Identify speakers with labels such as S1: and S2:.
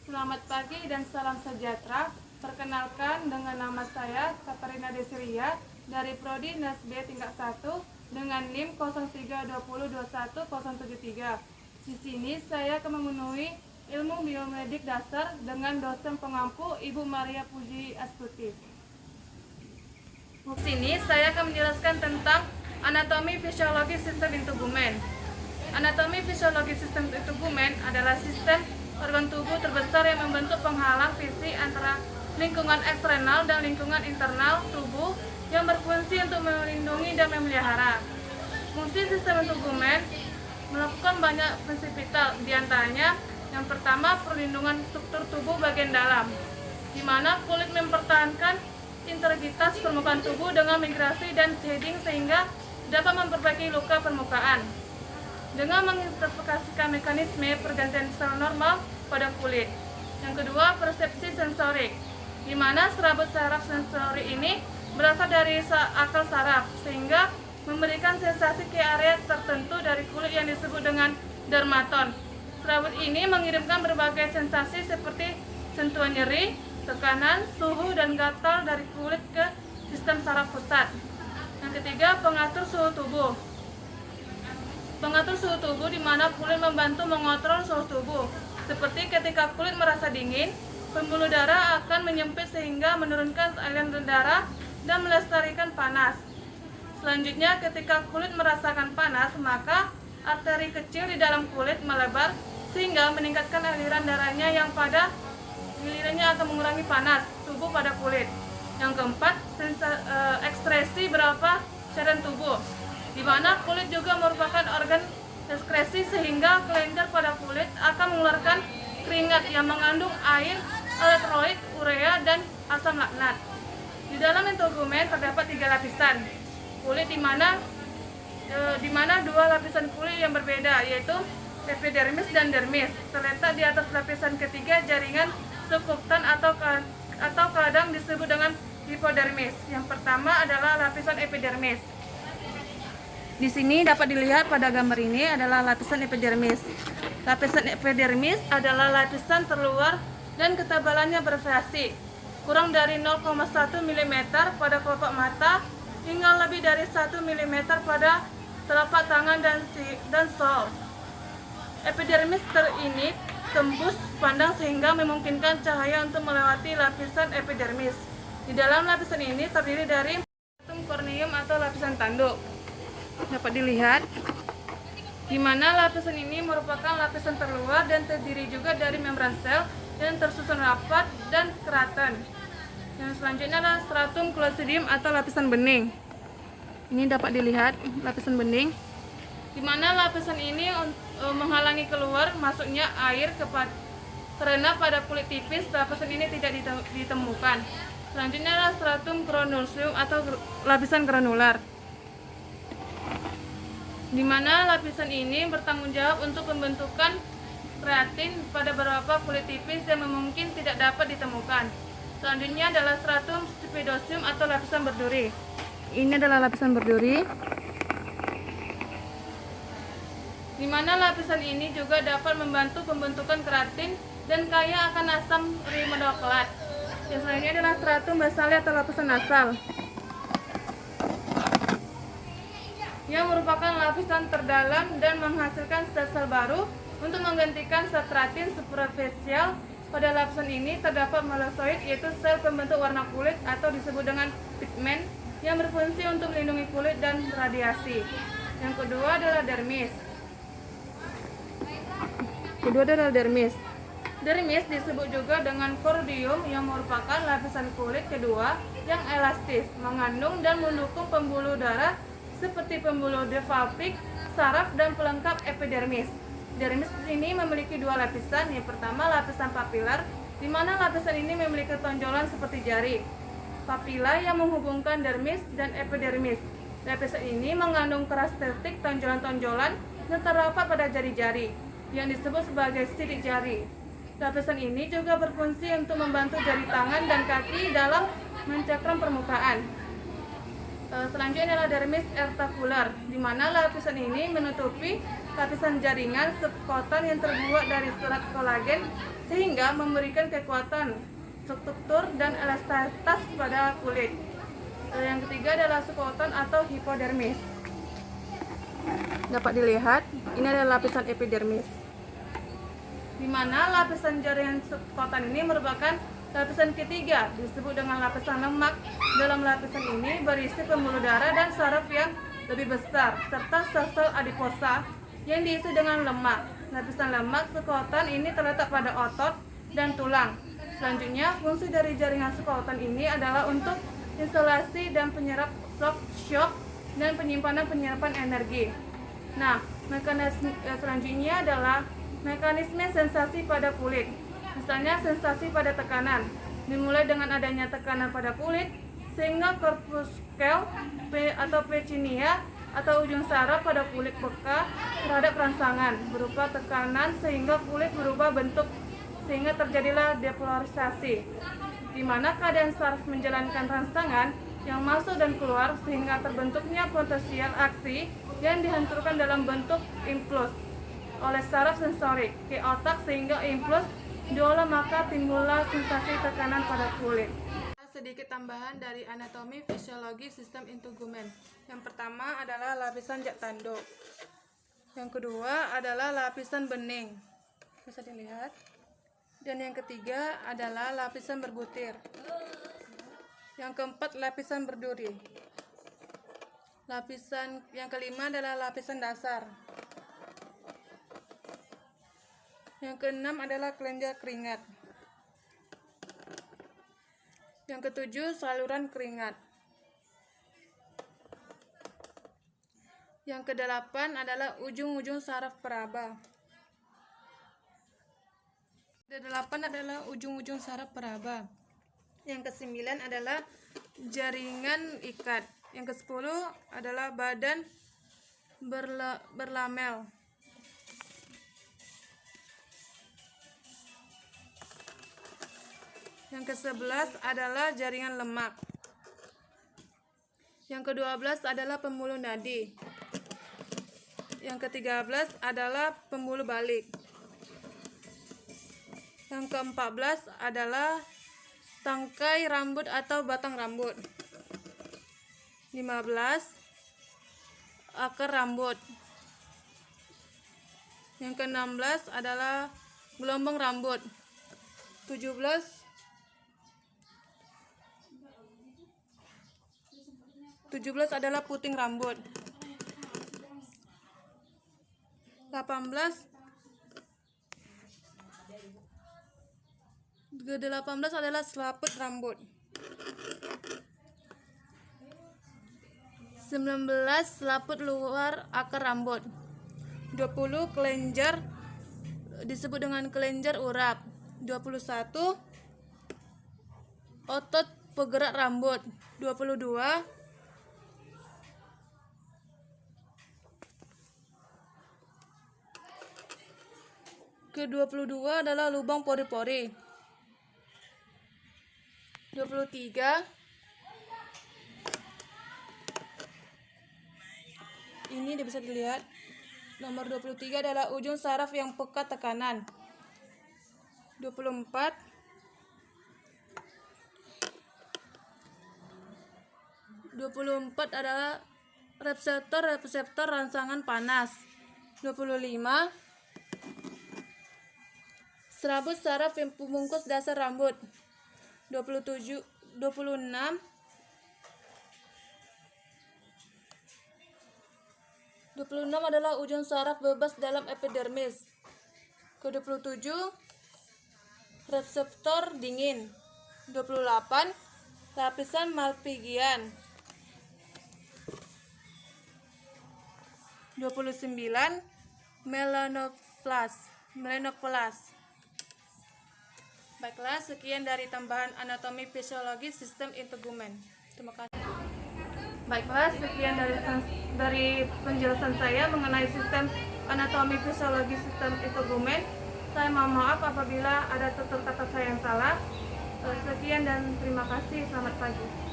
S1: Selamat pagi dan salam sejahtera. Perkenalkan, dengan nama saya Katarina Desiria dari Prodi NASB tingkat 1 dengan NIM 0320210073. Di sini saya akan memenuhi ilmu biomedik dasar dengan dosen pengampu Ibu Maria Puji Astuti. Di sini saya akan menjelaskan tentang anatomi fisiologi sistem integumen. Anatomi fisiologi sistem integumen adalah sistem organ tubuh terbesar yang membentuk penghalang visi antara lingkungan eksternal dan lingkungan internal tubuh yang berfungsi untuk melindungi dan memelihara. Fungsi sistem integumen melakukan banyak fungsi vital, diantaranya yang pertama perlindungan struktur tubuh bagian dalam, di mana kulit mempertahankan integritas permukaan tubuh dengan migrasi dan shading sehingga dapat memperbaiki luka permukaan dengan menginterpretasikan mekanisme pergantian sel normal pada kulit. Yang kedua, persepsi sensorik, di mana serabut saraf sensori ini berasal dari akal saraf sehingga memberikan sensasi ke area tertentu dari kulit yang disebut dengan dermaton. Serabut ini mengirimkan berbagai sensasi seperti sentuhan nyeri, tekanan, suhu, dan gatal dari kulit ke sistem saraf pusat. Yang ketiga, pengatur suhu tubuh. Pengatur suhu tubuh di mana kulit membantu mengontrol suhu tubuh. Seperti ketika kulit merasa dingin, pembuluh darah akan menyempit sehingga menurunkan aliran darah dan melestarikan panas. Selanjutnya, ketika kulit merasakan panas, maka arteri kecil di dalam kulit melebar sehingga meningkatkan aliran darahnya yang pada gilirannya akan mengurangi panas tubuh pada kulit. Yang keempat, ekspresi beberapa cairan tubuh, di mana kulit juga merupakan organ ekskresi sehingga kelenjar pada kulit akan mengeluarkan keringat yang mengandung air, elektrolit, urea, dan asam laknat. Di dalam integumen terdapat 3 lapisan kulit, di mana dua lapisan kulit yang berbeda, yaitu epidermis dan dermis. Terletak di atas lapisan ketiga jaringan subkutan atau kadang disebut dengan hipodermis. Yang pertama adalah lapisan epidermis. Di sini dapat dilihat pada gambar ini adalah lapisan epidermis. Lapisan epidermis adalah lapisan terluar dan ketebalannya bervariasi, kurang dari 0,1 mm pada kelopak mata hingga lebih dari 1 mm pada telapak tangan dan sol. Epidermis ini tembus pandang sehingga memungkinkan cahaya untuk melewati lapisan epidermis. Di dalam lapisan ini terdiri dari stratum corneum atau lapisan tanduk. Dapat dilihat di mana lapisan ini merupakan lapisan terluar dan terdiri juga dari membran sel yang tersusun rapat dan keraton. Yang selanjutnya adalah stratum clostridium atau lapisan bening. Ini dapat dilihat lapisan bening, di mana lapisan ini menghalangi keluar masuknya air karena pada kulit tipis lapisan ini tidak ditemukan. Selanjutnya adalah stratum granulosa atau lapisan granular, di mana lapisan ini bertanggung jawab untuk pembentukan kreatin pada beberapa kulit tipis yang mungkin tidak dapat ditemukan. Selanjutnya adalah stratum spidosium atau lapisan berduri. Ini adalah lapisan berduri, di mana lapisan ini juga dapat membantu pembentukan keratin dan kaya akan asam ribonukleat. Yang selanjutnya adalah stratum basale atau lapisan nasal, yang merupakan lapisan terdalam dan menghasilkan sel-sel baru untuk menggantikan stratin superficial. Pada lapisan ini terdapat melasnoid, yaitu sel pembentuk warna kulit atau disebut dengan pigmen, yang berfungsi untuk melindungi kulit dan radiasi. Yang kedua adalah dermis. Dermis disebut juga dengan cordium, yang merupakan lapisan kulit kedua yang elastis, mengandung dan mendukung pembuluh darah seperti pembuluh defalpik, saraf, dan pelengkap epidermis. Dermis ini memiliki 2 lapisan. Yang pertama lapisan papilar, di mana lapisan ini memiliki tonjolan seperti jari. Papila yang menghubungkan dermis dan epidermis. Lapisan ini mengandung karakteristik tonjolan-tonjolan yang terdapat pada jari-jari, yang disebut sebagai sidik jari. Lapisan ini juga berfungsi untuk membantu jari tangan dan kaki dalam mencakram permukaan. Selanjutnya adalah dermis articular, di mana lapisan ini menutupi lapisan jaringan subkutan yang terbuat dari serat kolagen sehingga memberikan kekuatan, struktur, dan elastisitas pada kulit. Yang ketiga adalah subkutan atau hipodermis. Dapat dilihat, ini adalah lapisan epidermis, di mana lapisan jaringan subkutan ini merupakan lapisan ketiga, disebut dengan lapisan lemak. Dalam lapisan ini berisi pembuluh darah dan saraf yang lebih besar, serta sel-sel adiposa yang diisi dengan lemak. Lapisan lemak subkutan ini terletak pada otot dan tulang. Selanjutnya, fungsi dari jaringan subkutan ini adalah untuk isolasi dan penyerap shock dan penyerapan energi. Nah, mekanisme selanjutnya adalah mekanisme sensasi pada kulit. Misalnya sensasi pada tekanan, dimulai dengan adanya tekanan pada kulit sehingga korpuskel atau pecinia atau ujung saraf pada kulit peka terhadap rangsangan berupa tekanan sehingga kulit berubah bentuk sehingga terjadilah depolarisasi, di mana keadaan saraf menjalankan rangsangan yang masuk dan keluar sehingga terbentuknya potensial aksi yang dihancurkan dalam bentuk impuls oleh saraf sensorik ke otak sehingga impuls diolah maka timbullah sensasi tekanan pada kulit. Sedikit tambahan dari anatomi fisiologi sistem integumen. Yang pertama adalah lapisan jak tanduk. Yang kedua adalah lapisan bening, bisa dilihat. Dan yang ketiga adalah lapisan berbutir. Yang keempat lapisan berduri. Lapisan yang kelima adalah lapisan dasar. Yang keenam adalah kelenjar keringat. Yang ketujuh saluran keringat. Yang kedelapan adalah ujung-ujung saraf peraba. Kedelapan adalah ujung-ujung saraf peraba. Yang kesembilan adalah jaringan ikat. Yang kesepuluh adalah badan berlamel. Yang ke-11 adalah jaringan lemak. Yang ke-12 adalah pembuluh nadi. Yang ke-13 adalah pembuluh balik. Yang ke-14 adalah tangkai rambut atau batang rambut. 15 akar rambut. Yang ke-16 adalah gelombang rambut. 17 adalah puting rambut. 18 adalah selaput rambut. 19 selaput luar akar rambut. 20 kelenjar disebut dengan kelenjar urap. 21 otot penggerak rambut. 22 ke-22 adalah lubang pori-pori. 23 ini bisa dilihat. Nomor 23 adalah ujung saraf yang peka tekanan. 24 adalah reseptor rangsangan panas. 25 serabut saraf yang pembungkus dasar rambut. 26 adalah ujung saraf bebas dalam epidermis. Ke-27 reseptor dingin. 28 lapisan malpighian. 29 melanoplas. Baiklah, sekian dari tambahan anatomi fisiologi sistem integumen. Terima kasih. Baiklah, sekian dari penjelasan saya mengenai sistem anatomi fisiologi sistem integumen. Saya mohon maaf apabila ada tutur kata saya yang salah. Sekian dan terima kasih. Selamat pagi.